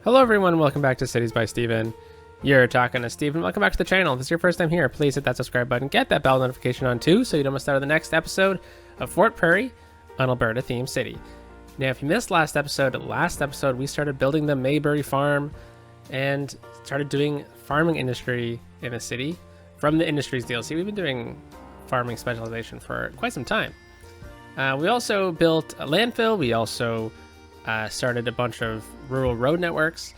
Hello everyone, welcome back to Cities by Steven. You're talking to Steven. Welcome back to the channel. If this is your first time here, please hit that subscribe button. Get that bell notification on too, so you don't miss out on the next episode of Fort Prairie, an Alberta themed city. Now, if you missed last episode we started building the Mayberry farm and started doing farming industry in the city from the Industries DLC. We've been doing farming specialization for quite some time. We also built a landfill. We also started a bunch of rural road networks,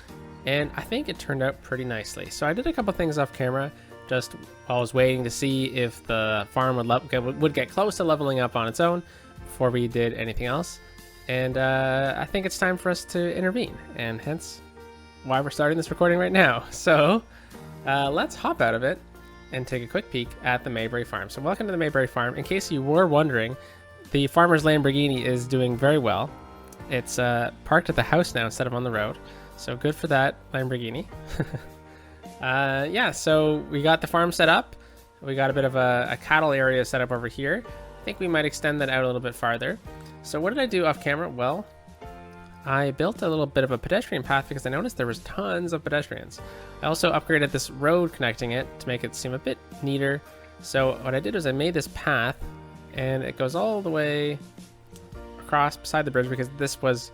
and I think it turned out pretty nicely. So I did a couple things off camera, just while I was waiting to see if the farm would get close to leveling up on its own before we did anything else. And I think it's time for us to intervene, and hence why we're starting this recording right now. So let's hop out of it and take a quick peek at the Mayberry farm. So welcome to the Mayberry farm. In case you were wondering, the farmer's Lamborghini is doing very well. It's parked at the house now instead of on the road, so good for that Lamborghini. Yeah, so we got the farm set up. We got a bit of a cattle area set up over here. I think we might extend that out a little bit farther. So what did I do off camera? Well, I built a little bit of a pedestrian path because I noticed there was tons of pedestrians. I also upgraded this road connecting it to make it seem a bit neater. So what I did was I made this path, and it goes all the way across beside the bridge because this was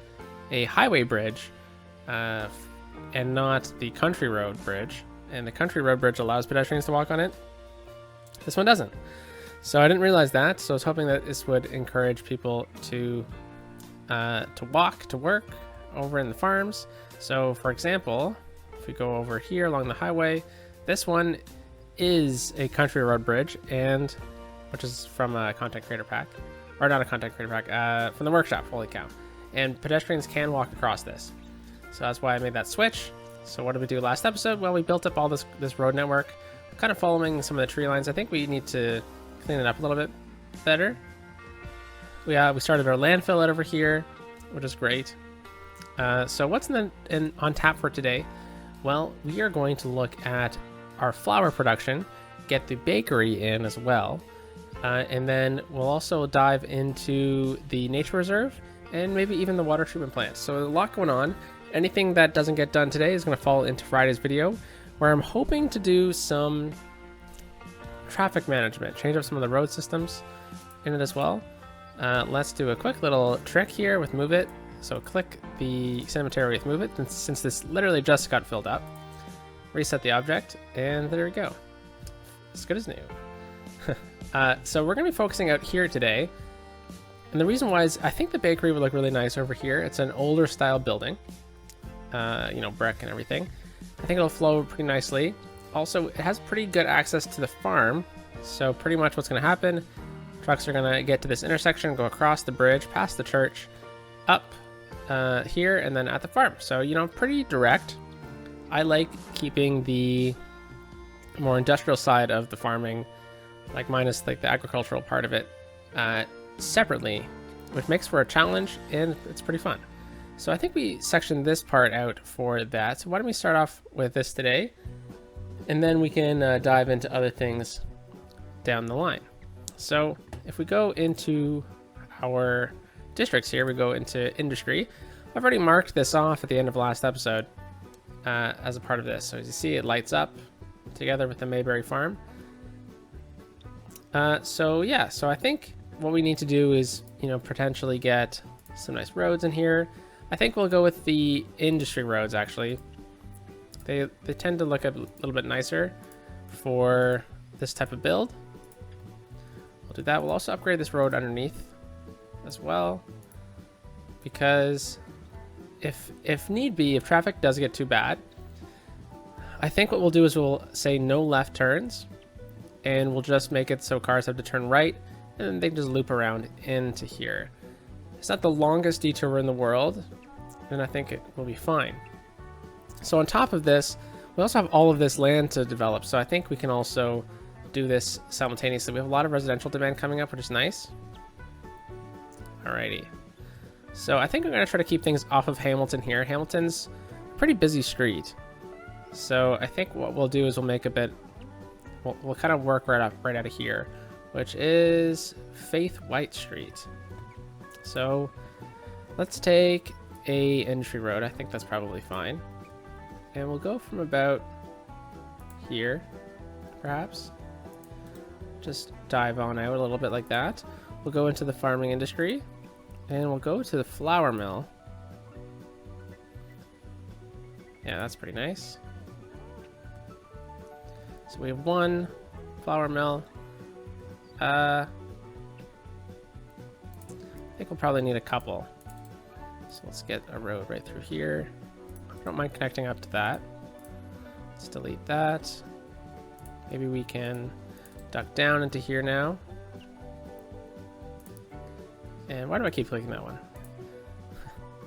a highway bridge and not the country road bridge, and the country road bridge allows pedestrians to walk on it. This one doesn't, so I didn't realize that. So I was hoping that this would encourage people to walk to work over in the farms. So for example, if we go over here along the highway, this one is a country road bridge, and which is from a content creator pack. Or not a content creator pack, from the workshop, holy cow. And pedestrians can walk across this. So that's why I made that switch. So what did we do last episode? Well, we built up all this road network, kind of following some of the tree lines. I think we need to clean it up a little bit better. We started our landfill out over here, which is great. So what's on tap for today? Well, we are going to look at our flour production, get the bakery in as well. And then we'll also dive into the nature reserve and maybe even the water treatment plant. So a lot going on. Anything that doesn't get done today is going to fall into Friday's video, where I'm hoping to do some traffic management, change up some of the road systems in it as well. Let's do a quick little trick here with Move It. So click the cemetery with Move It, and since this literally just got filled up, reset the object, and there we go. As good as new. So we're going to be focusing out here today, and the reason why is I think the bakery would look really nice over here. It's an older style building, brick and everything. I think it'll flow pretty nicely. Also, it has pretty good access to the farm, so pretty much what's going to happen, trucks are going to get to this intersection, go across the bridge, past the church, up here, and then at the farm. So, pretty direct. I like keeping the more industrial side of the farming, like minus like the agricultural part of it, separately, which makes for a challenge, and it's pretty fun. So I think we sectioned this part out for that. So why don't we start off with this today, and then we can dive into other things down the line. So if we go into our districts here, we go into industry. I've already marked this off at the end of last episode as a part of this. So as you see, it lights up together with the Mayberry farm. So I think what we need to do is, potentially get some nice roads in here. I think we'll go with the industry roads, actually. They tend to look a little bit nicer for this type of build. We'll do that. We'll also upgrade this road underneath as well, because if need be, if traffic does get too bad, I think what we'll do is we'll say no left turns, and we'll just make it so cars have to turn right, and then they can just loop around into here. It's not the longest detour in the world, and I think it will be fine. So on top of this, we also have all of this land to develop, so I think we can also do this simultaneously. We have a lot of residential demand coming up, which is nice. Alrighty. So I think I'm going to try to keep things off of Hamilton here. Hamilton's a pretty busy street. So I think what we'll do is we'll make a bit... We'll kind of work right out of here, which is Faith White Street. So let's take a entry road. I think that's probably fine. And we'll go from about here, perhaps. Just dive on out a little bit like that. We'll go into the farming industry, and we'll go to the flour mill. Yeah, that's pretty nice. So we have one flour mill. I think we'll probably need a couple. So let's get a road right through here. I don't mind connecting up to that. Let's delete that. Maybe we can duck down into here now. And why do I keep clicking that one?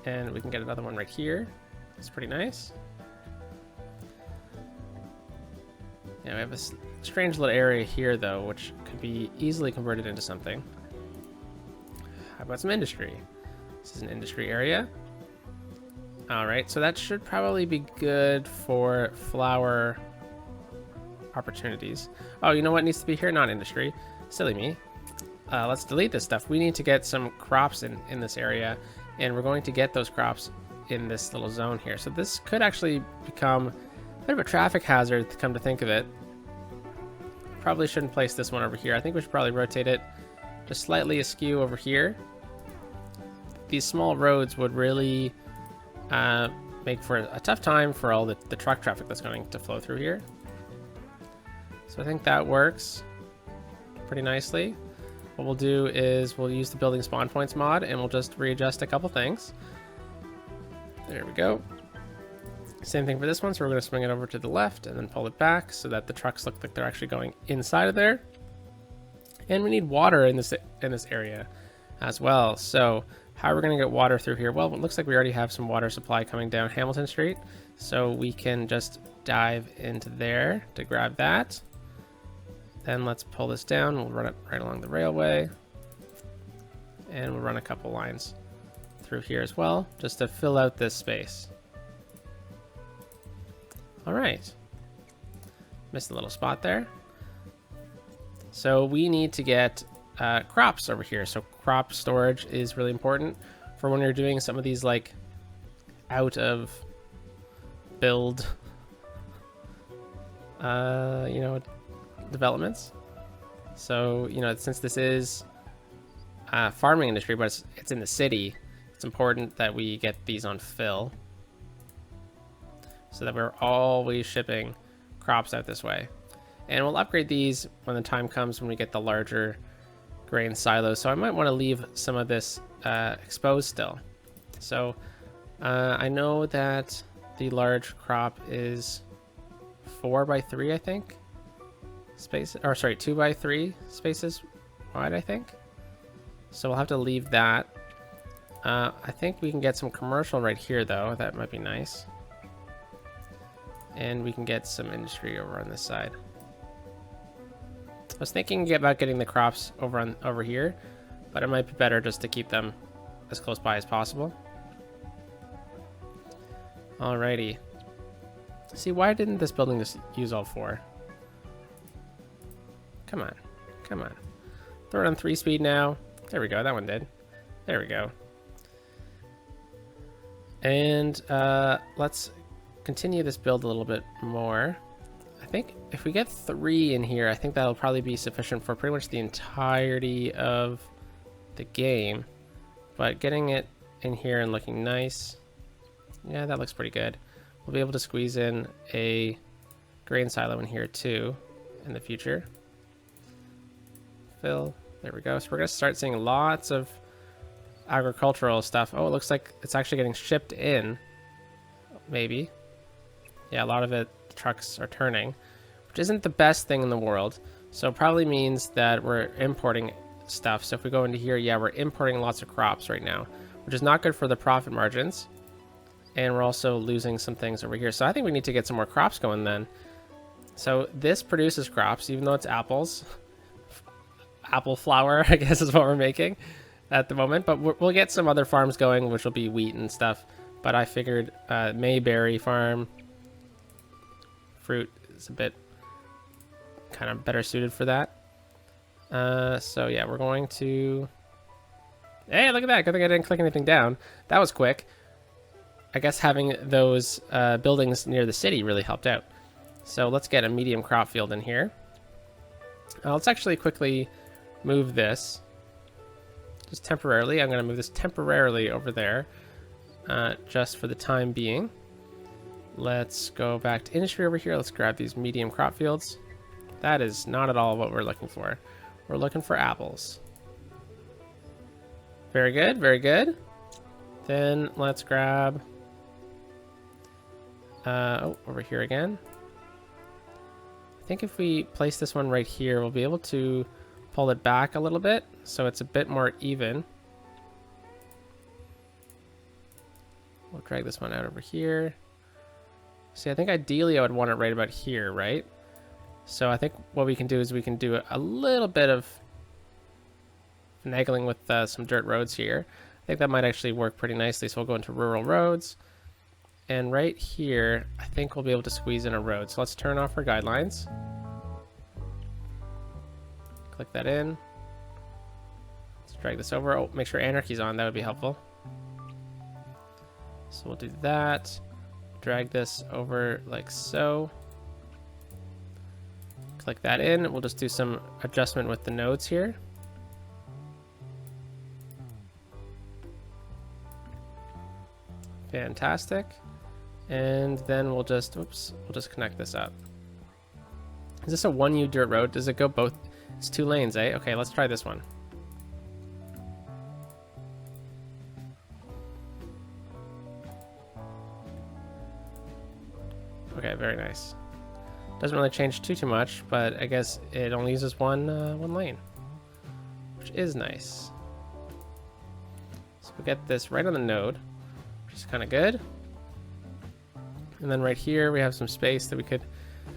And we can get another one right here. It's pretty nice. Yeah, we have a strange little area here, though, which could be easily converted into something. How about some industry? This is an industry area. All right, so that should probably be good for flour opportunities. Oh, you know what needs to be here? Not industry. Silly me. Let's delete this stuff. We need to get some crops in this area, and we're going to get those crops in this little zone here. So this could actually become a bit of a traffic hazard, to come to think of it. Probably shouldn't place this one over here. I think we should probably rotate it just slightly askew over here. These small roads would really make for a tough time for all the truck traffic that's going to flow through here. So I think that works pretty nicely. What we'll do is we'll use the building spawn points mod, and we'll just readjust a couple things. There we go. Same thing for this one, so we're going to swing it over to the left and then pull it back so that the trucks look like they're actually going inside of there. And we need water in this area as well. So how are we going to get water through here? Well, it looks like we already have some water supply coming down Hamilton Street, so we can just dive into there to grab that. Then let's pull this down. We'll run it right along the railway, and we'll run a couple lines through here as well, just to fill out this space. All right, missed a little spot there. So we need to get crops over here. So crop storage is really important for when you're doing some of these like out of build, developments. So, since this is farming industry, but it's in the city, it's important that we get these on fill so that we're always shipping crops out this way. And we'll upgrade these when the time comes when we get the larger grain silos. So I might want to leave some of this exposed still. So I know that the large crop is 4x3, I think. Space, or sorry, 2x3 spaces wide, I think. So we'll have to leave that. I think we can get some commercial right here, though. That might be nice. And we can get some industry over on this side. I was thinking about getting the crops over here, but it might be better just to keep them as close by as possible. Alrighty. See, why didn't this building just use all four? Come on. Come on. Throw it on 3-speed now. There we go. That one did. There we go. And let's continue this build a little bit more. I think if we get 3 in here, I think that'll probably be sufficient for pretty much the entirety of the game. But getting it in here and looking nice, yeah, that looks pretty good. We'll be able to squeeze in a grain silo in here too in the future. Fill. There we go. So we're going to start seeing lots of agricultural stuff. Oh, it looks like it's actually getting shipped in. Maybe. Yeah, a lot of it, the trucks are turning, which isn't the best thing in the world. So it probably means that we're importing stuff. So if we go into here, yeah, we're importing lots of crops right now, which is not good for the profit margins. And we're also losing some things over here. So I think we need to get some more crops going then. So this produces crops, even though it's apples. Apple flour, I guess, is what we're making at the moment. But we'll get some other farms going, which will be wheat and stuff. But I figured Mayberry farm fruit is a bit kind of better suited for that. So yeah, we're going to... Hey, look at that. Good thing I didn't click anything down. That was quick. I guess having those buildings near the city really helped out. So let's get a medium crop field in here. Let's actually quickly move this just temporarily. I'm going to move this temporarily over there just for the time being. Let's go back to industry over here. Let's grab these medium crop fields. That is not at all what we're looking for. We're looking for apples. Very good, very good. Then let's grab over here again. I think if we place this one right here, we'll be able to pull it back a little bit so it's a bit more even. We'll drag this one out over here. See, I think ideally I would want it right about here, right? So I think what we can do is we can do a little bit of finagling with some dirt roads here. I think that might actually work pretty nicely. So we'll go into rural roads. And right here, I think we'll be able to squeeze in a road. So let's turn off our guidelines. Click that in. Let's drag this over. Oh, make sure anarchy's on. That would be helpful. So we'll do that. Drag this over like so. Click that in. We'll just do some adjustment with the nodes here. Fantastic. And then we'll just, we'll just connect this up. Is this a 1U dirt road? Does it go both? It's 2 lanes, eh? Okay, let's try this one. Okay, very nice. Doesn't really change too much, but I guess it only uses one lane, which is nice. So we'll get this right on the node, which is kind of good. And then right here we have some space that we could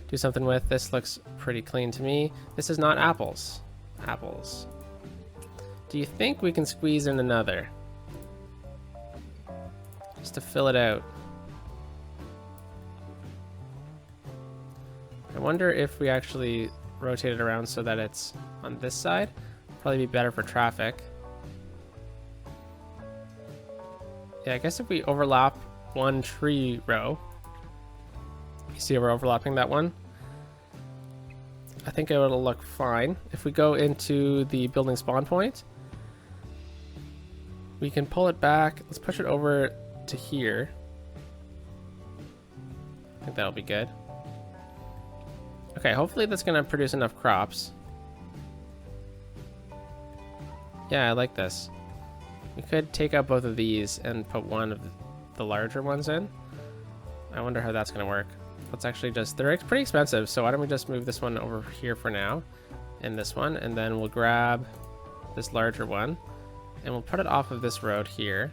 do something with. This looks pretty clean to me. This is not apples. Apples. Do you think we can squeeze in another? Just to fill it out. I wonder if we actually rotate it around so that it's on this side. Probably be better for traffic. Yeah, I guess if we overlap one tree row, you see we're overlapping that one. I think it'll look fine. If we go into the building spawn point, we can pull it back. Let's push it over to here. I think that'll be good. Okay, hopefully that's going to produce enough crops. Yeah, I like this. We could take out both of these and put one of the larger ones in. I wonder how that's going to work. Let's actually just, they're pretty expensive, so why don't we just move this one over here for now, and this one, and then we'll grab this larger one, and we'll put it off of this road here.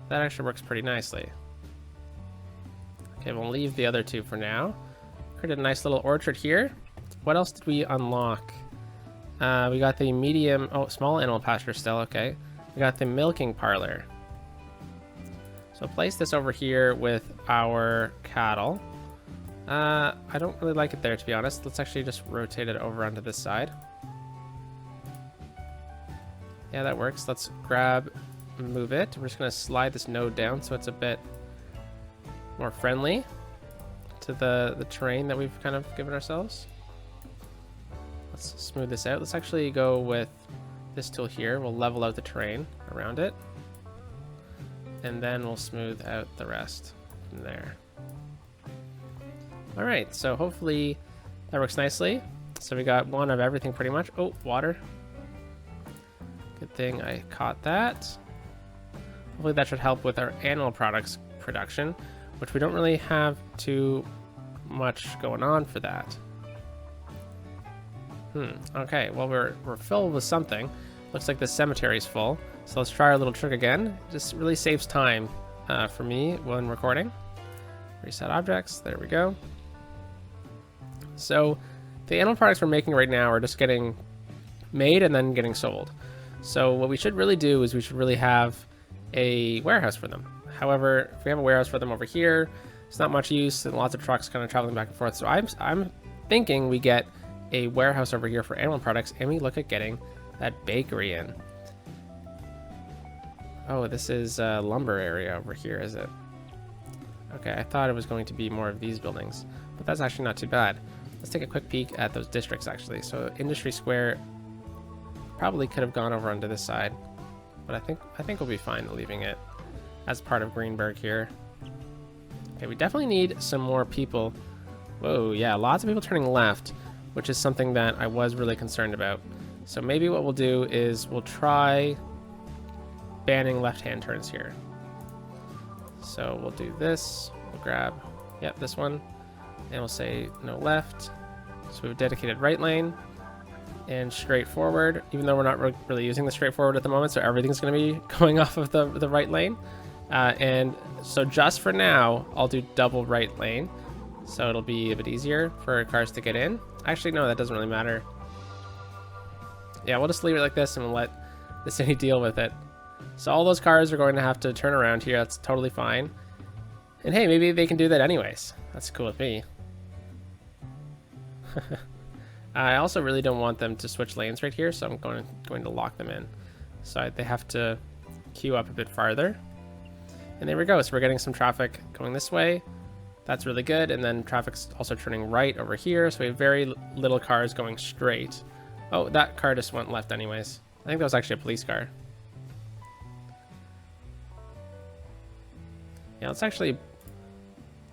That actually works pretty nicely. Okay, we'll leave the other two for now. Created a nice little orchard here. What else did we unlock? We got the medium, small animal pasture still, okay. We got the milking parlor. So place this over here with our cattle. I don't really like it there, to be honest. Let's actually just rotate it over onto this side. Yeah, that works. Let's grab, move it. We're just gonna slide this node down so it's a bit more friendly to the terrain that we've kind of given ourselves. Let's smooth this out. Let's actually go with this tool here. We'll level out the terrain around it. And then we'll smooth out the rest from there. All right, so hopefully that works nicely. So we got one of everything pretty much. Oh, water. Good thing I caught that. Hopefully that should help with our animal products production, which we don't really have too much going on for that. Okay, well we're filled with something. Looks like the cemetery's full. So let's try our little trick again. Just really saves time for me when recording. Reset objects, there we go. So the animal products we're making right now are just getting made and then getting sold. So what we should really do is we should really have a warehouse for them. However, if we have a warehouse for them over here, it's not much use and lots of trucks kind of traveling back and forth. So I'm thinking we get a warehouse over here for animal products and we look at getting that bakery in. Oh, this is a lumber area over here, is it? Okay, I thought it was going to be more of these buildings, but that's actually not too bad. Let's take a quick peek at those districts, actually. So Industry Square probably could have gone over onto this side, but I think we'll be fine leaving it as part of Greenberg here. Okay, we definitely need some more people. Whoa, yeah, lots of people turning left, which is something that I was really concerned about. So maybe what we'll do is we'll try banning left-hand turns here. So we'll do this. We'll grab, yep, this one, and we'll say no left. So we have a dedicated right lane and straight forward, even though we're not really using the straightforward at the moment, so everything's going to be going off of the right lane. And so just for now, I'll do double right lane, so it'll be a bit easier for cars to get in. Actually, no, that doesn't really matter. Yeah, we'll just leave it like this and we'll let the city deal with it. So all those cars are going to have to turn around here. That's totally fine. And hey, maybe they can do that anyways. That's cool with me. I also really don't want them to switch lanes right here, so I'm going to lock them in. So they have to queue up a bit farther. And there we go. So we're getting some traffic going this way. That's really good. And then traffic's also turning right over here. So we have very little cars going straight. Oh, that car just went left anyways. I think that was actually a police car. Yeah, let's actually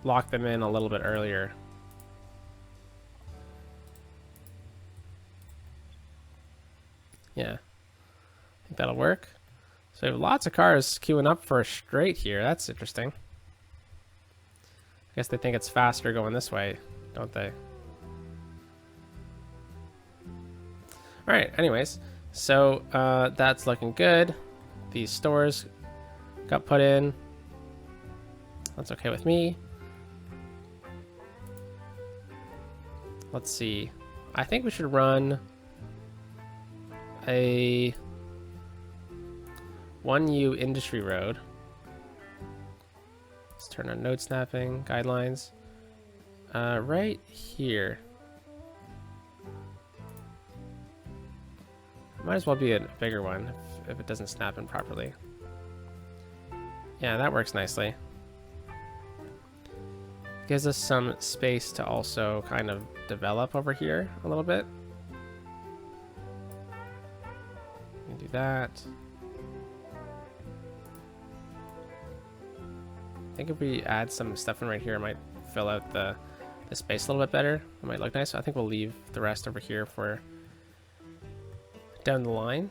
lock them in a little bit earlier. Yeah, I think that'll work. So we have lots of cars queuing up for a straight here. That's interesting. I guess they think it's faster going this way, don't they? All right, anyways, so that's looking good. These stores got put in. That's okay with me. Let's see. I think we should run a 1U industry road. Let's turn on node snapping, guidelines. Right here. Might as well be a bigger one if it doesn't snap in properly. Yeah, that works nicely. Gives us some space to also kind of develop over here a little bit. We can do that. I think if we add some stuff in right here, it might fill out the space a little bit better. It might look nice. I think we'll leave the rest over here for down the line.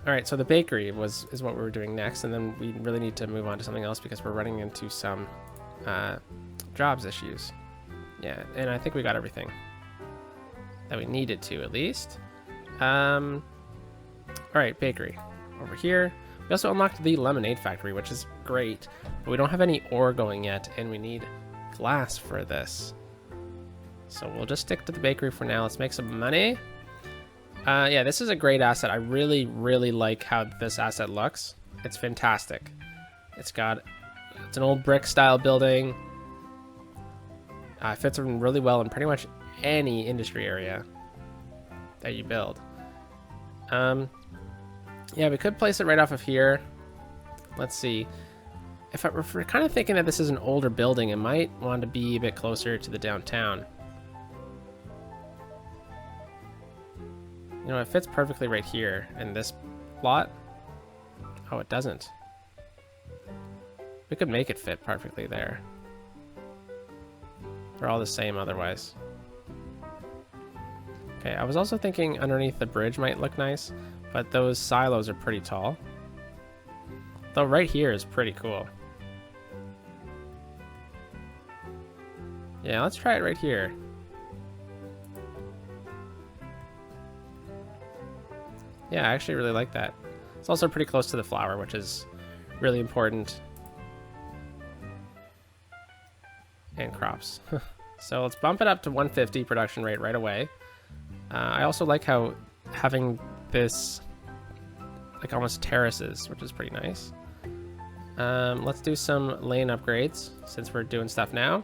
All right, so the bakery is what we were doing next, and then we really need to move on to something else because we're running into some jobs issues. Yeah, and I think we got everything that we needed to, at least. All right, bakery over here. We also unlocked the lemonade factory, which is great, but we don't have any ore going yet, and we need glass for this. So we'll just stick to the bakery for now. Let's make some money. Yeah, this is a great asset. I really, really like how this asset looks. It's fantastic. It's an old brick style building. Fits in really well in pretty much any industry area that you build. Yeah, we could place it right off of here. Let's see. If we're kind of thinking that this is an older building, it might want to be a bit closer to the downtown. You know, it fits perfectly right here in this plot. Oh, it doesn't. We could make it fit perfectly there. They're all the same otherwise. Okay, I was also thinking underneath the bridge might look nice, but those silos are pretty tall. Though right here is pretty cool. Yeah, let's try it right here. Yeah, I actually really like that. It's also pretty close to the flower, which is really important. And crops. So let's bump it up to 150 production rate right away. I also like how having this like almost terraces, which is pretty nice. Let's do some lane upgrades since we're doing stuff now.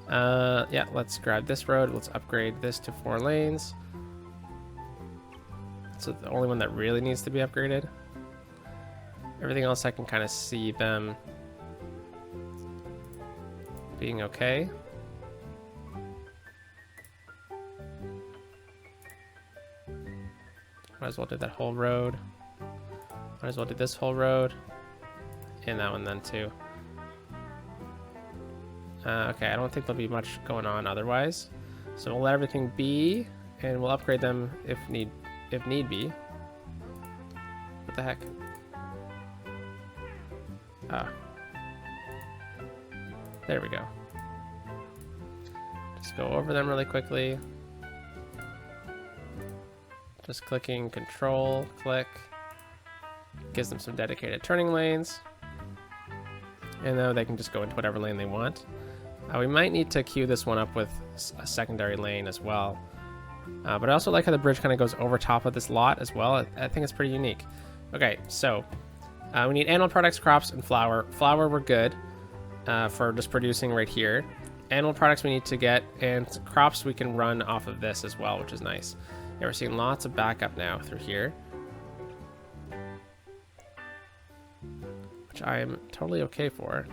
Yeah, let's grab this road. Let's upgrade this to 4 lanes. So the only one that really needs to be upgraded. Everything else I can kind of see them being okay. Might as well do that whole road. Might as well do this whole road. And that one then too. Okay, I don't think there'll be much going on otherwise. So we'll let everything be, and we'll upgrade them if need be. What the heck? Ah. There we go. Just go over them really quickly. Just clicking control, click. Gives them some dedicated turning lanes. And now they can just go into whatever lane they want. We might need to queue this one up with a secondary lane as well. But I also like how the bridge kind of goes over top of this lot as well. I think it's pretty unique. Okay, so we need animal products, crops, and flour. Flour we're good for just producing right here. Animal products we need to get, and crops we can run off of this as well, which is nice. Yeah, we're seeing lots of backup now through here, which I am totally okay for,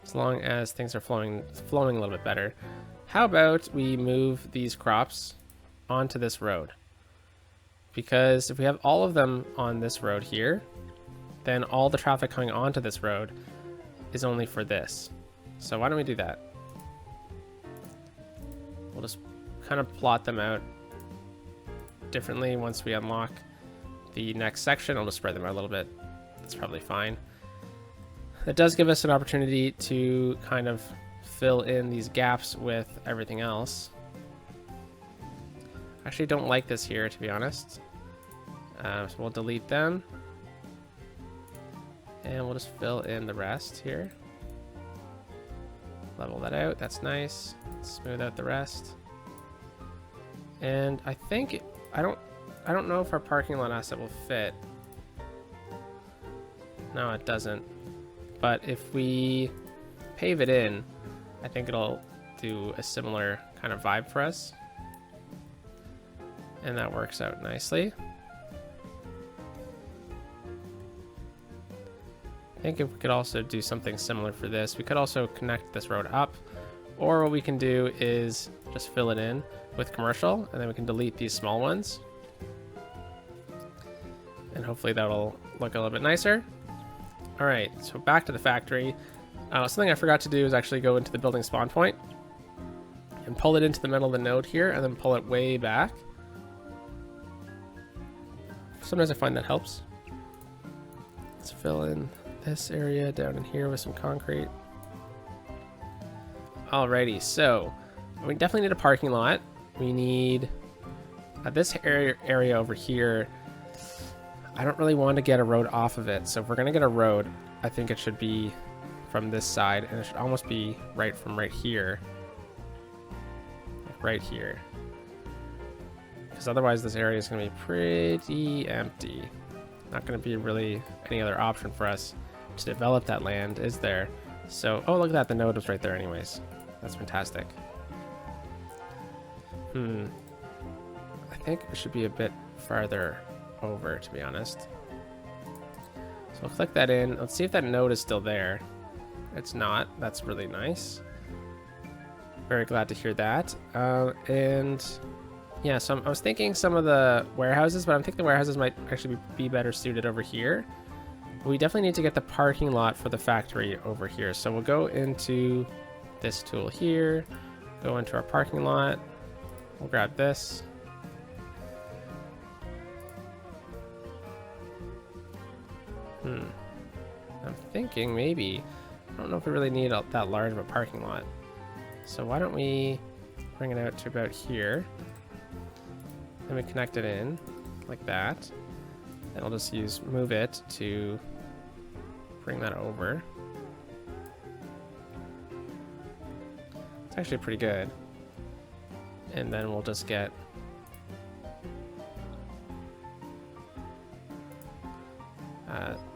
as long as things are flowing a little bit better. How about we move these crops onto this road? Because if we have all of them on this road here, then all the traffic coming onto this road is only for this. So why don't we do that? We'll just kind of plot them out differently once we unlock the next section. I'll just spread them out a little bit. That's probably fine. It does give us an opportunity to kind of fill in these gaps with everything else. I actually don't like this here, to be honest. So we'll delete them. And we'll just fill in the rest here. Level that out, that's nice. Smooth out the rest. And I think, I don't know if our parking lot asset will fit. No, it doesn't. But if we pave it in, I think it'll do a similar kind of vibe for us. And that works out nicely. I think if we could also do something similar for this, we could also connect this road up, or what we can do is just fill it in with commercial, and then we can delete these small ones. And hopefully that'll look a little bit nicer. All right, so back to the factory. Something I forgot to do is actually go into the building spawn point and pull it into the middle of the node here, and then pull it way back. Sometimes I find that helps. Let's fill in this area down in here with some concrete. Alrighty, so we definitely need a parking lot. We need this area over here. I don't really want to get a road off of it, so if we're gonna get a road, I think it should be from this side, and it should almost be right from right here, like right here, because otherwise this area is going to be pretty empty. Not going to be really any other option for us to develop that land, is there? So, oh, look at that, the node was right there anyways. That's fantastic. I think it should be a bit farther over, to be honest. So we'll click that in. Let's see if that node is still there. It's not. That's really nice. Very glad to hear that. And yeah, so I was thinking some of the warehouses, but I'm thinking the warehouses might actually be better suited over here. We definitely need to get the parking lot for the factory over here. So we'll go into this tool here, go into our parking lot. We'll grab this. I'm thinking maybe, I don't know if we really need that large of a parking lot. So why don't we bring it out to about here. Then we connect it in like that. And I'll just use move it to bring that over. It's actually pretty good. And then we'll just get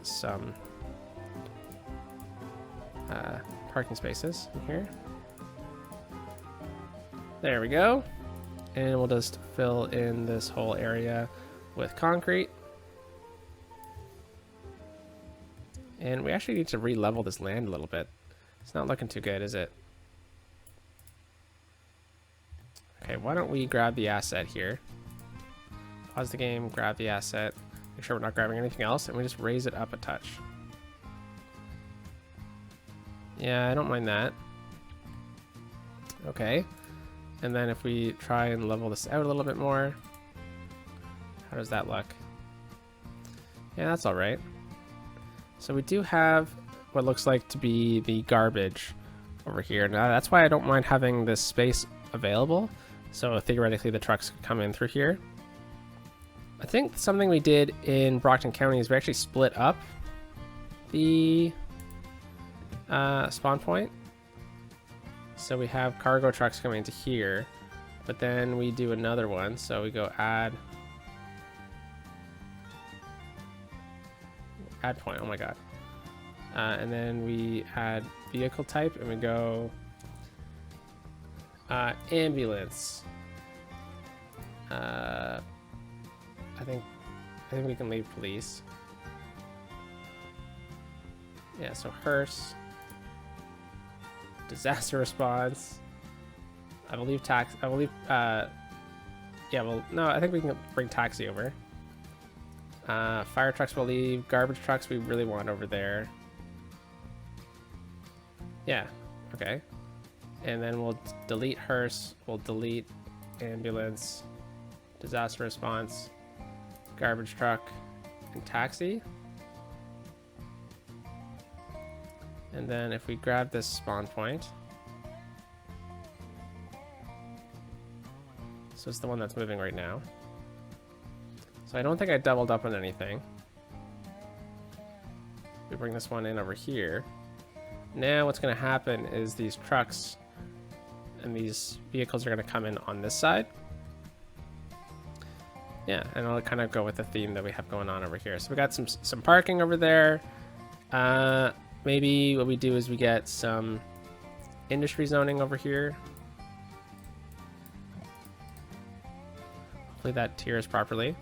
some parking spaces in here. There we go. And we'll just fill in this whole area with concrete. And we actually need to re-level this land a little bit. It's not looking too good, is it? Okay, why don't we grab the asset here. Pause the game, grab the asset. Make sure we're not grabbing anything else, and we just raise it up a touch. Yeah, I don't mind that. Okay. And then if we try and level this out a little bit more, how does that look? Yeah, that's all right. So we do have what looks like to be the garbage over here. Now that's why I don't mind having this space available. So theoretically the trucks could come in through here. I think something we did in Brockton County is we actually split up the spawn point. So we have cargo trucks coming into here, but then we do another one. So we go add point, oh my god. And then we add vehicle type and we go ambulance. I think we can leave police. Yeah, so hearse, disaster response. I believe yeah, well, no, I think we can bring taxi over. Fire trucks will leave. Garbage trucks we really want over there. Yeah, okay. And then we'll delete hearse, we'll delete ambulance, disaster response, garbage truck, and taxi. And then if we grab this spawn point, so it's the one that's moving right now. So I don't think I doubled up on anything. We bring this one in over here. Now what's going to happen is these trucks and these vehicles are going to come in on this side. Yeah, and I'll kind of go with the theme that we have going on over here. So we got some parking over there. Maybe what we do is we get some industry zoning over here. Hopefully that tiers properly.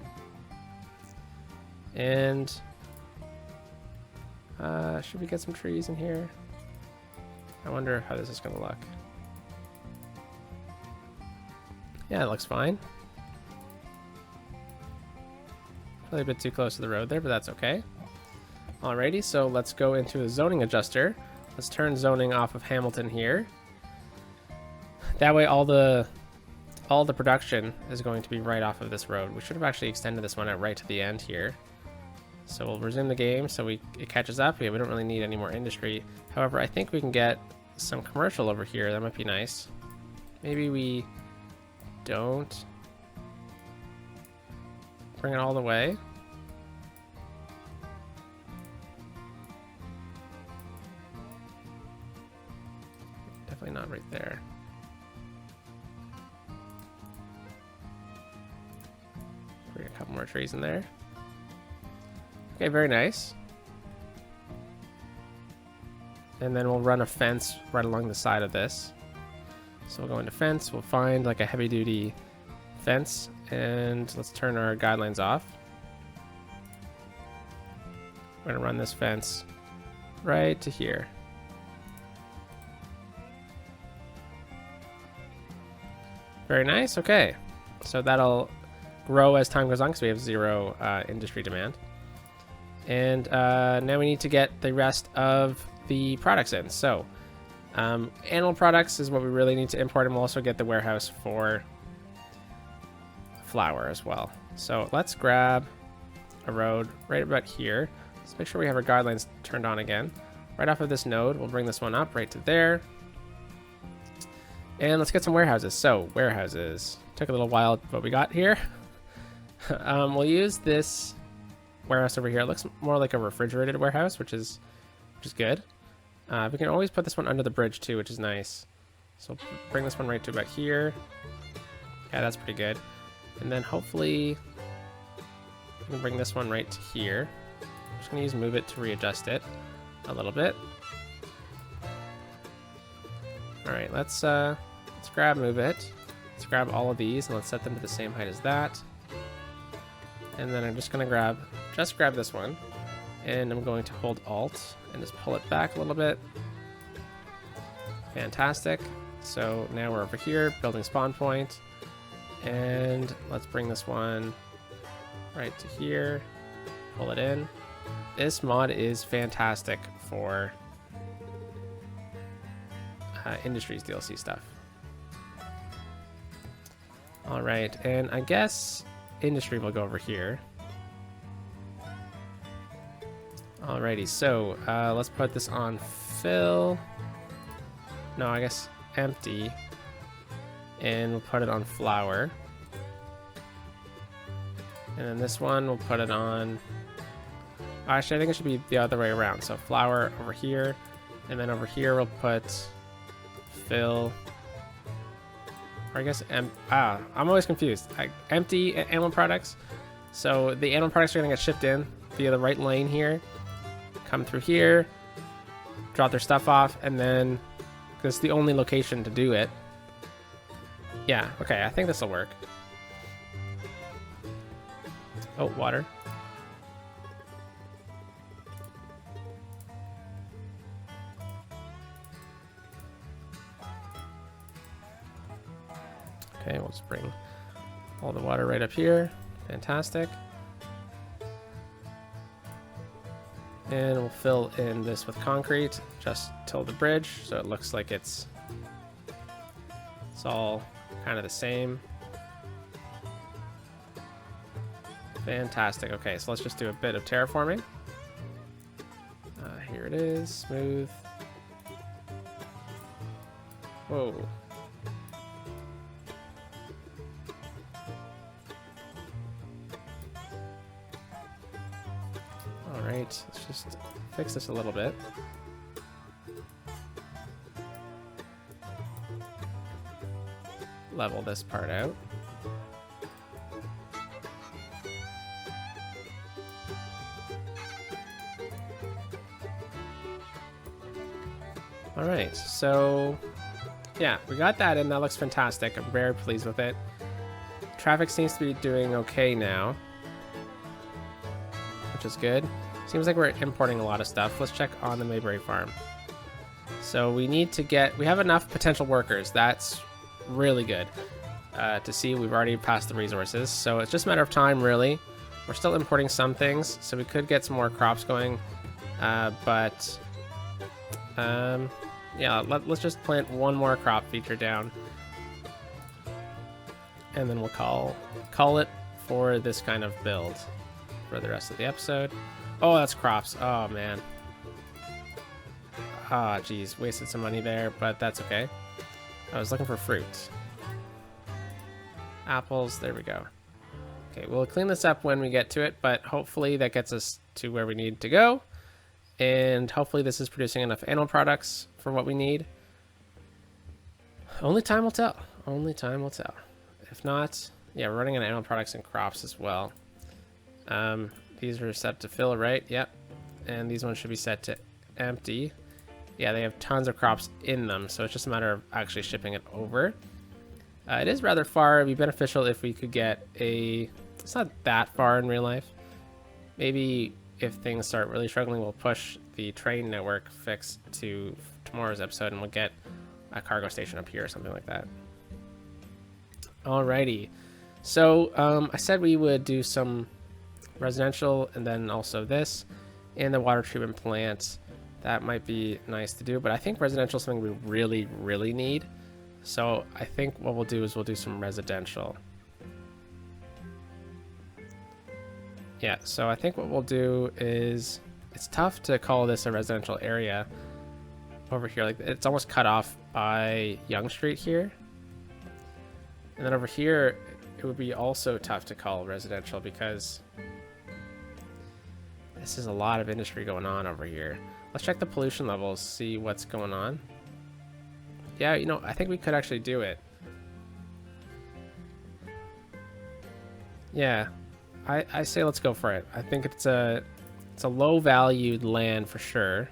And should we get some trees in here? I wonder how this is going to look. Yeah, it looks fine. Probably a bit too close to the road there, but that's okay. Alrighty, so let's go into a zoning adjuster. Let's turn zoning off of Hamilton here. That way all the production is going to be right off of this road. We should have actually extended this one out right to the end here. So we'll resume the game so it catches up. Yeah, we don't really need any more industry. However, I think we can get some commercial over here. That might be nice. Maybe we don't bring it all the way. Definitely not right there. Bring a couple more trees in there. Okay, very nice. And then we'll run a fence right along the side of this. So we'll go into fence, we'll find like a heavy duty fence, and let's turn our guidelines off. We're gonna run this fence right to here. Very nice, okay. So that'll grow as time goes on because we have 0 industry demand. And now we need to get the rest of the products in. So animal products is what we really need to import, and we'll also get the warehouse for flour as well. So let's grab a road right about here. Let's make sure we have our guidelines turned on again. Right off of this node, we'll bring this one up right to there. And let's get some warehouses. So warehouses. Took a little while, but we got here. We'll use this warehouse over here. It looks more like a refrigerated warehouse, which is good. We can always put this one under the bridge too, which is nice. So bring this one right to about here. Yeah, that's pretty good. And then hopefully we can bring this one right to here. I'm just gonna use move it to readjust it a little bit. All right, let's grab move it. Let's grab all of these and let's set them to the same height as that. And then I'm just gonna grab this one And I'm going to hold Alt and just pull it back a little bit. Fantastic. So now we're over here, building spawn point. And let's bring this one right to here. Pull it in. This mod is fantastic for Industries DLC stuff. All right, and I guess Industry will go over here. Alrighty, so let's put this on fill. No, I guess empty. And we'll put it on flower. And then this one, we'll put it on... Actually, I think it should be the other way around. So flower over here. And then over here, we'll put fill. Or I guess... I'm always confused. Empty animal products. So the animal products are going to get shipped in via the right lane here. Come through here. Drop their stuff off. And then... Because it's the only location to do it. Yeah, okay, I think this will work. Oh, water. Okay, we'll just bring all the water right up here. Fantastic. And we'll fill in this with concrete just till the bridge, so it looks like it's all kind of the same. Fantastic. Okay, so let's just do a bit of terraforming. Here it is, smooth. Whoa. All right, let's just fix this a little bit. Level this part out. All right, so yeah, we got that in. That looks fantastic. I'm very pleased with it. Traffic seems to be doing okay now, which is good. Seems like we're importing a lot of stuff. Let's check on the Mayberry farm. So we need to get, we have enough potential workers. That's really good to see. We've already passed the resources, so it's just a matter of time, really. We're still importing some things, so we could get some more crops going, but yeah, let's just plant one more crop feature down, and then we'll call it for this kind of build for the rest of the episode. Oh, that's crops. Oh man. Ah, geez, wasted some money there, but that's okay. I was looking for fruit. Apples, there we go. Okay, we'll clean this up when we get to it, but hopefully that gets us to where we need to go. And hopefully this is producing enough animal products for what we need. Only time will tell. Only time will tell. If not, yeah, we're running out of animal products and crops as well. These are set to fill, right? Yep. And these ones should be set to empty. Yeah, they have tons of crops in them, so it's just a matter of actually shipping it over. It is rather far. It'd be beneficial if we could get a... It's not that far in real life. Maybe if things start really struggling, we'll push the train network fix to tomorrow's episode, and we'll get a cargo station up here or something like that. Alrighty. So I said we would do some residential and then also this and the water treatment plant. That might be nice to do, but I think residential is something we really, really need. So I think what we'll do is we'll do some residential. Yeah, so I think what we'll do is, it's tough to call this a residential area over here. Like, it's almost cut off by Yonge Street here. And then over here, it would be also tough to call residential because this is a lot of industry going on over here. Let's check the pollution levels, see what's going on. Yeah, you know, I think we could actually do it. Yeah, I say let's go for it. I think it's a low valued land for sure.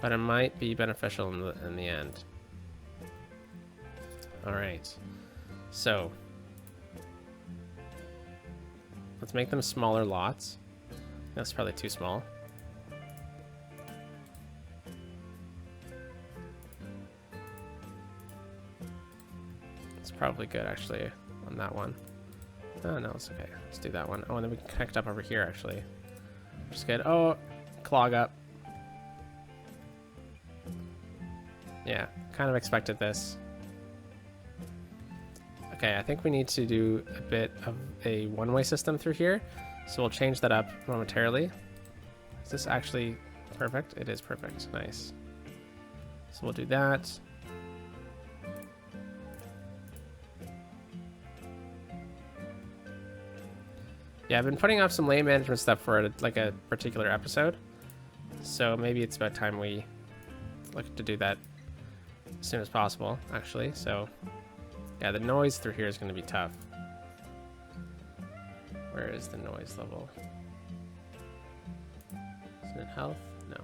But it might be beneficial in the end. All right. So let's make them smaller lots. That's probably too small. It's probably good actually on that one. Oh no, it's okay. Let's do that one. Oh, and then we can connect up over here actually. Which is good. Oh, clog up. Yeah, kind of expected this. Okay, I think we need to do a bit of a one-way system through here. So we'll change that up momentarily. Is this actually perfect? It is perfect. Nice. So we'll do that. Yeah, I've been putting off some lane management stuff for like a particular episode. So maybe it's about time we look to do that as soon as possible, actually. So yeah, the noise through here is going to be tough. Where is the noise level? Is it in health? No.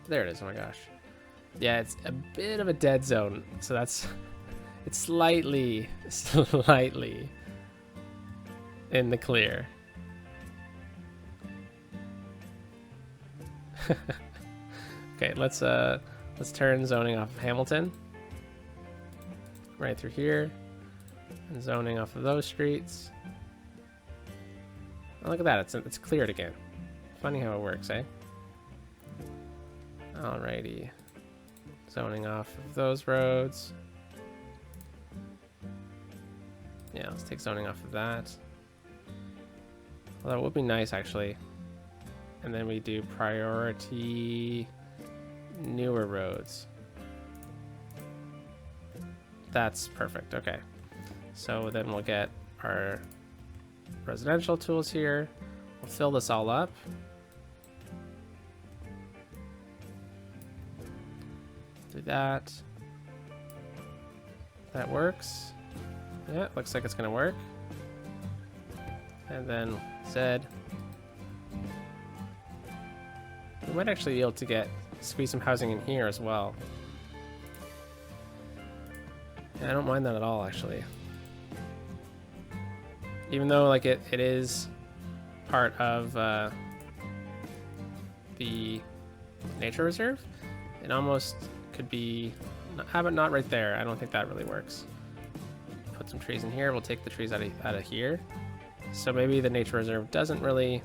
There it is. Oh my gosh. Yeah, it's a bit of a dead zone. So that's... It's slightly in the clear. Okay, let's turn zoning off of Hamilton. Right through here. And zoning off of those streets. Oh, look at that, it's cleared again. Funny how it works, eh? Alrighty. Zoning off of those roads. Yeah, let's take zoning off of that. Well, that would be nice, actually. And then we do priority newer roads. That's perfect, okay. So then we'll get our residential tools here. We'll fill this all up. Do that. That works. Yeah, looks like it's gonna work. And then Z. We might actually be able to squeeze some housing in here as well. Yeah, I don't mind that at all, actually. Even though like it is part of the nature reserve, it almost could be have it not right there. I don't think that really works. Put some trees in here. We'll take the trees out of here. So maybe the nature reserve doesn't really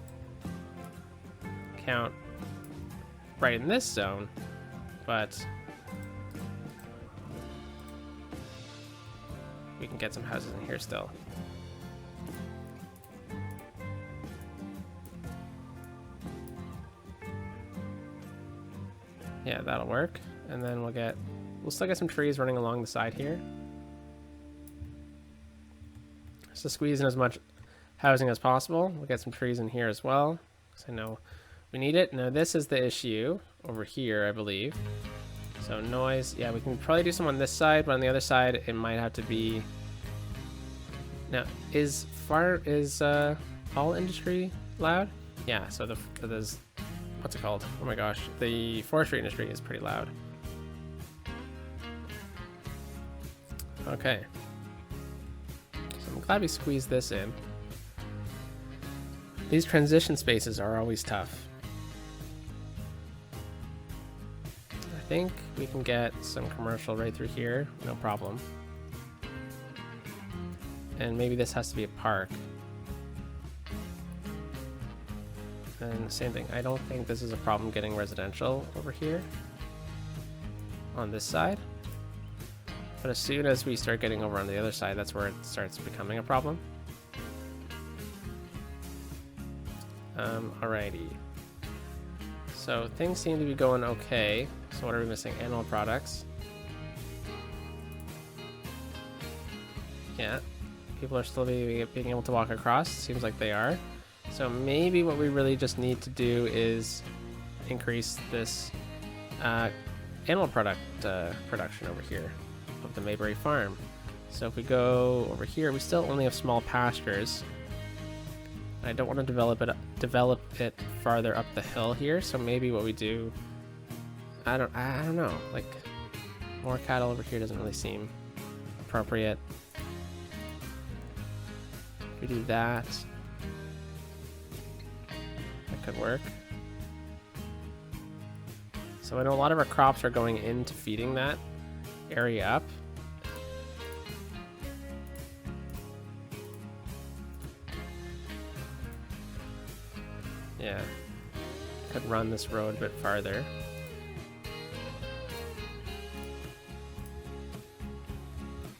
count right in this zone, but we can get some houses in here still. Yeah, that'll work. And then we'll still get some trees running along the side here. Just to squeeze in as much housing as possible. We'll get some trees in here as well, because I know we need it. Now this is the issue over here, I believe. So noise, yeah, we can probably do some on this side, but on the other side it might have to be... Now, is all industry loud? Yeah, so there's... What's it called? Oh my gosh, the forestry industry is pretty loud. Okay. So I'm glad we squeezed this in. These transition spaces are always tough. I think we can get some commercial right through here, no problem. And maybe this has to be a park. And same thing, I don't think this is a problem getting residential over here on this side. But as soon as we start getting over on the other side, that's where it starts becoming a problem. Alrighty. So things seem to be going okay. So what are we missing? Animal products. Yeah. People are still being able to walk across. Seems like they are. So maybe what we really just need to do is increase this animal production over here of the Mayberry farm. So if we go over here, we still only have small pastures. I don't want to develop it farther up the hill here. So maybe what we do, I don't know. Like more cattle over here doesn't really seem appropriate. If we do that, that could work. So I know a lot of our crops are going into feeding that area up. Yeah, could run this road a bit farther.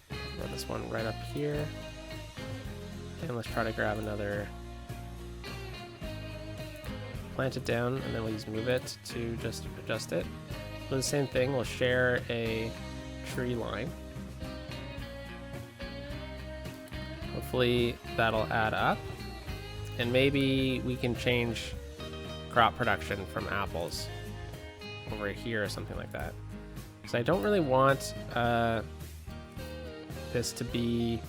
Run this one right up here. And let's try to grab another, plant it down, and then we'll just move it to just adjust it. Do the same thing, we'll share a tree line. Hopefully that'll add up. And maybe we can change crop production from apples over here or something like that. So I don't really want this to be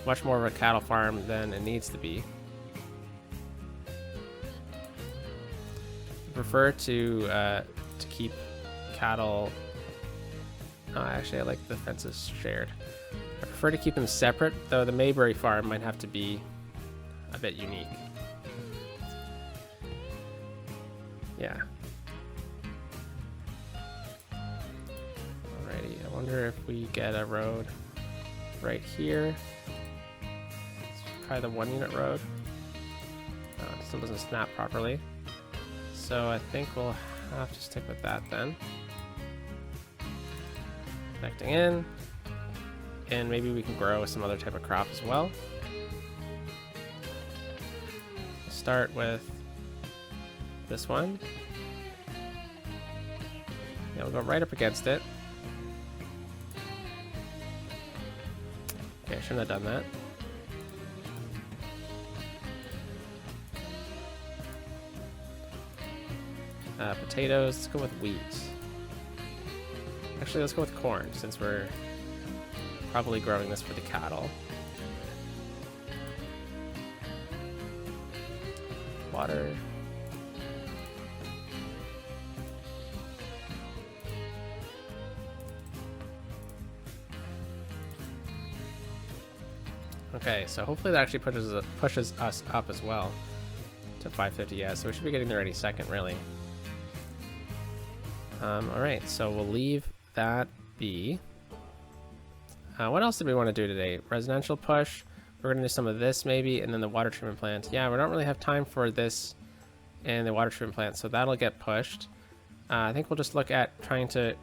much more of a cattle farm than it needs to be. I prefer to keep cattle. Oh, actually, I like the fences shared. I prefer to keep them separate, though the Mayberry farm might have to be a bit unique. Yeah. Alrighty, I wonder if we get a road right here. Let's try the 1 unit road. Oh, it still doesn't snap properly. So I think we'll have to stick with that then. Connecting in. And maybe we can grow some other type of crop as well. Start with this one. Yeah, we'll go right up against it. Okay, I shouldn't have done that. Potatoes, let's go with wheat. Actually, let's go with corn, since we're probably growing this for the cattle. Water. Okay, so hopefully that actually pushes us up as well to 550. Yeah, so we should be getting there any second, really. All right, so we'll leave that be. What else did we want to do today? Residential push. We're gonna do some of this maybe, and then the water treatment plant. Yeah, we don't really have time for this and the water treatment plant, so that'll get pushed. I think we'll just look at trying to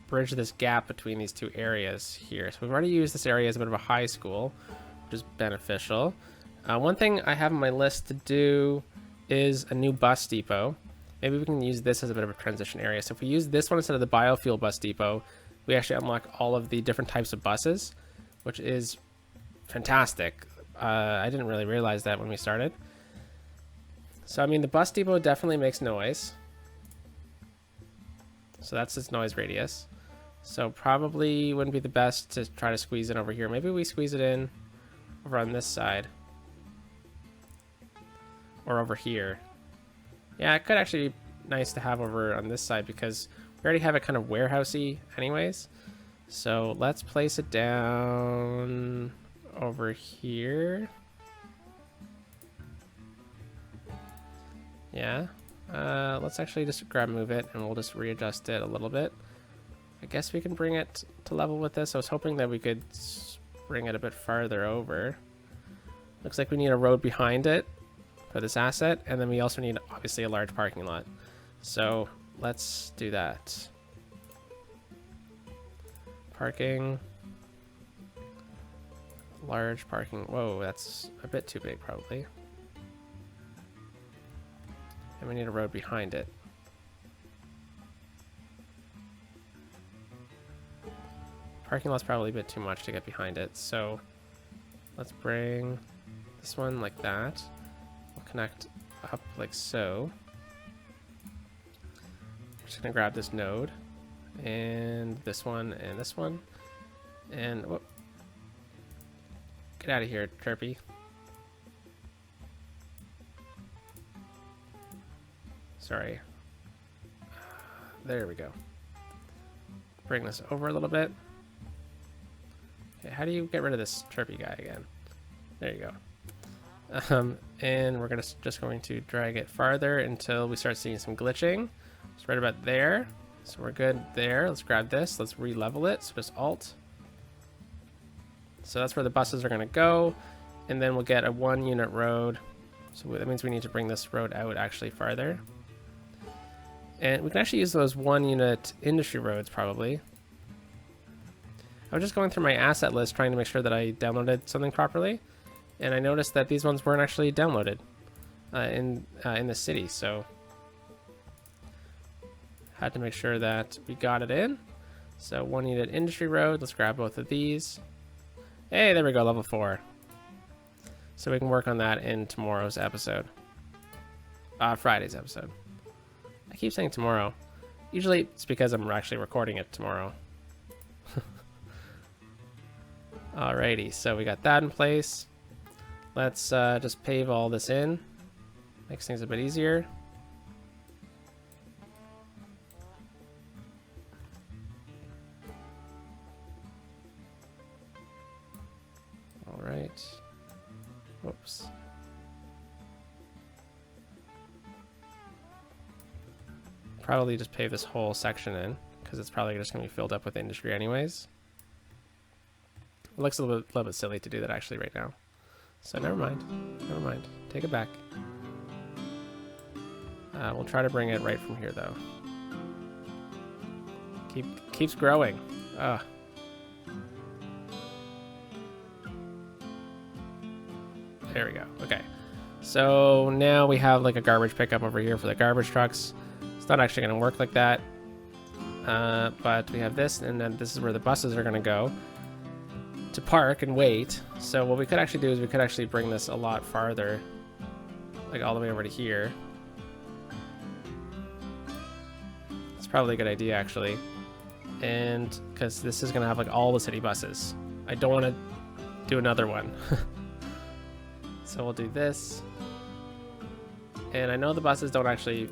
bridge this gap between these two areas here. So we've already used this area as a bit of a high school, which is beneficial. One thing I have on my list to do is a new bus depot. Maybe we can use this as a bit of a transition area. So if we use this one instead of the biofuel bus depot, we actually unlock all of the different types of buses, which is fantastic. I didn't really realize that when we started. So I mean, the bus depot definitely makes noise. So that's its noise radius. So probably wouldn't be the best to try to squeeze it over here. Maybe we squeeze it in over on this side. Or over here. Yeah, it could actually be nice to have over on this side because we already have it kind of warehousey anyways. So let's place it down over here. Yeah. Let's actually just move it and we'll just readjust it a little bit. I guess we can bring it to level with this. I was hoping that we could bring it a bit farther over. Looks like we need a road behind it for this asset, and then we also need obviously a large parking lot. So let's do that. Parking. Large parking. Whoa, that's a bit too big probably. And we need a road behind it. Parking lot's probably a bit too much to get behind it, so let's bring this one like that. We'll connect up like so. We're just gonna grab this node and this one and this one. And whoop. Get out of here, Chirpy. Sorry. There we go. Bring this over a little bit. Okay, how do you get rid of this chirpy guy again? There you go. And we're just going to drag it farther until we start seeing some glitching. It's right about there. So we're good there. Let's grab this. Let's re-level it. So just Alt. So that's where the buses are going to go. And then we'll get a 1-unit road. So that means we need to bring this road out actually farther. And we can actually use those 1-unit industry roads probably. I was just going through my asset list trying to make sure that I downloaded something properly. And I noticed that these ones weren't actually downloaded in the city. So had to make sure that we got it in. So 1-unit industry road. Let's grab both of these. Hey, there we go, level 4. So we can work on that in tomorrow's episode. Friday's episode. I keep saying tomorrow. Usually it's because I'm actually recording it tomorrow. Alrighty, so we got that in place. Let's just pave all this in. Makes things a bit easier. Alright. Whoops. Probably just pave this whole section in, because it's probably just going to be filled up with industry anyways. It looks a little bit silly to do that actually right now. So never mind. Never mind. Take it back. We'll try to bring it right from here though. Keeps growing. Ugh. There we go. Okay. So now we have like a garbage pickup over here for the garbage trucks. It's not actually going to work like that. But we have this, and then this is where the buses are going to go to park and wait. So what we could actually do is we could actually bring this a lot farther, like all the way over to here. It's probably a good idea actually. And because this is going to have like all the city buses. I don't want to do another one. So we'll do this. And I know the buses don't actually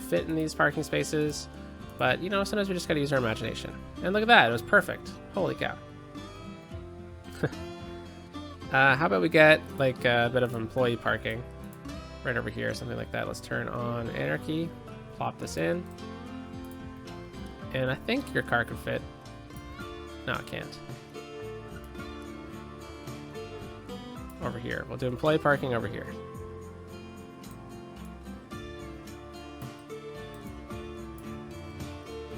fit in these parking spaces, but you know, sometimes we just gotta use our imagination. And look at that, it was perfect. Holy cow. How about we get like a bit of employee parking right over here, something like that. Let's turn on anarchy, plop this in. And I think your car could fit. No, it can't. Over here. We'll do employee parking over here.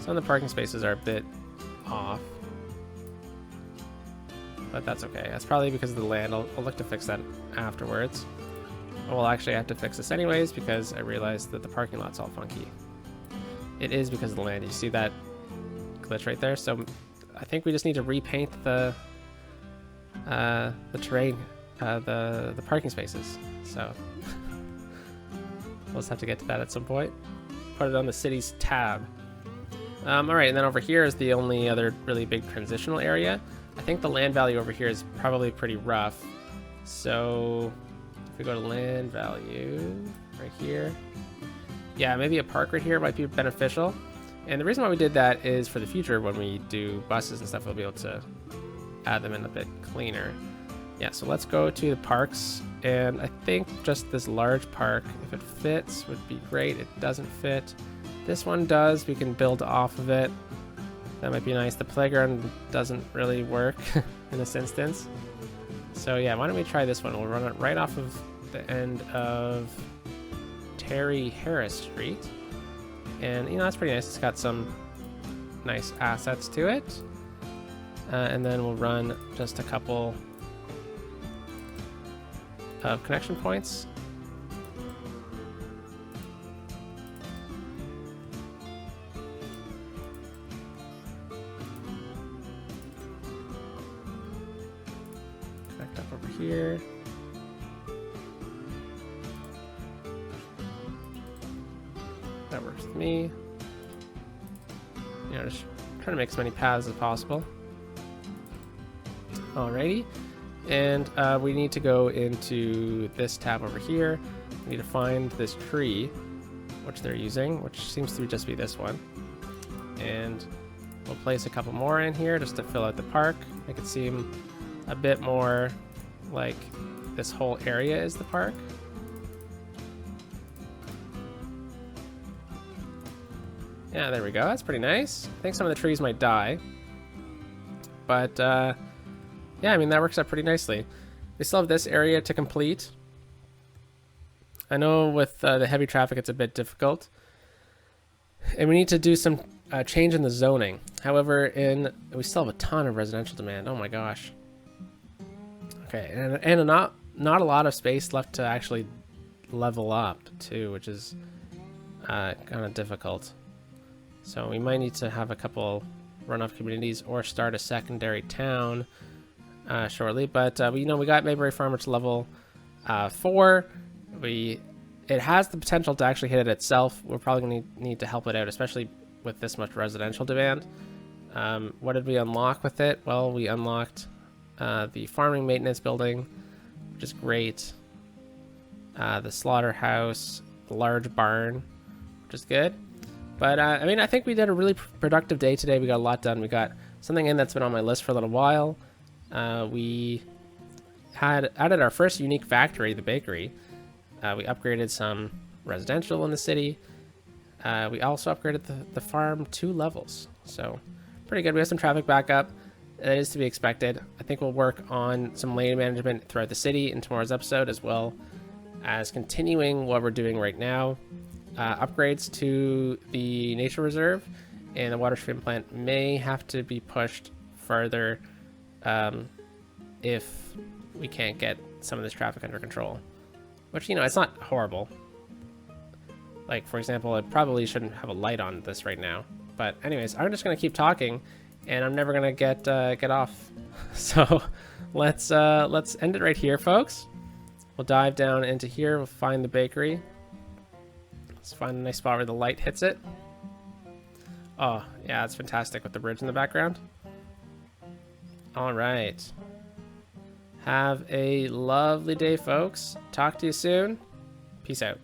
Some of the parking spaces are a bit off, but that's okay. That's probably because of the land. I'll look to fix that afterwards. Well, actually I have to fix this anyways because I realized that the parking lot's all funky. It is because of the land. You see that glitch right there? So I think we just need to repaint the terrain, the parking spaces. So we'll just have to get to that at some point. Put it on the city's tab. Alright, and then over here is the only other really big transitional area. I think the land value over here is probably pretty rough. So if we go to land value right here, yeah, maybe a park right here might be beneficial. And the reason why we did that is for the future when we do buses and stuff, we'll be able to add them in a bit cleaner. Yeah, so let's go to the parks. And I think just this large park, if it fits, would be great. It doesn't fit. This one does. We can build off of it. That might be nice. The playground doesn't really work in this instance. So yeah, why don't we try this one? We'll run it right off of the end of Terry Harris Street. And you know, that's pretty nice. It's got some nice assets to it. And then we'll run just a couple of connection points. Connect up over here. That works with me. You know, just trying to make as many paths as possible. Alrighty, and we need to go into this tab over here. We need to find this tree, which they're using, which seems to just be this one. And we'll place a couple more in here just to fill out the park, make it seem a bit more like this whole area is the park. Yeah, there we go. That's pretty nice. I think some of the trees might die. But, yeah, I mean, that works out pretty nically. We still have this area to complete. I know with the heavy traffic, it's a bit difficult. And we need to do some change in the zoning. However, we still have a ton of residential demand. Oh my gosh. Okay, and not a lot of space left to actually level up, too, which is kind of difficult. So we might need to have a couple runoff communities or start a secondary town shortly. But we got Mayberry Farmer to level 4. It has the potential to actually hit it itself. We're probably going to need to help it out, especially with this much residential demand. What did we unlock with it? Well, we unlocked the farming maintenance building, which is great. The slaughterhouse, the large barn, which is good. But, I mean, I think we did a really productive day today. We got a lot done. We got something in that's been on my list for a little while. We had added our first unique factory, the bakery. We upgraded some residential in the city. We also upgraded the farm 2 levels. So, pretty good. We have some traffic backup. That is to be expected. I think we'll work on some lane management throughout the city in tomorrow's episode, as well as continuing what we're doing right now. Upgrades to the nature reserve and the water treatment plant may have to be pushed further if we can't get some of this traffic under control. Which, it's not horrible. Like, for example, I probably shouldn't have a light on this right now. But anyways, I'm just going to keep talking, and I'm never going to get off. So let's end it right here, folks. We'll dive down into here. We'll find the bakery. Let's find a nice spot where the light hits it. Oh, yeah, it's fantastic with the bridge in the background. All right. Have a lovely day, folks. Talk to you soon. Peace out.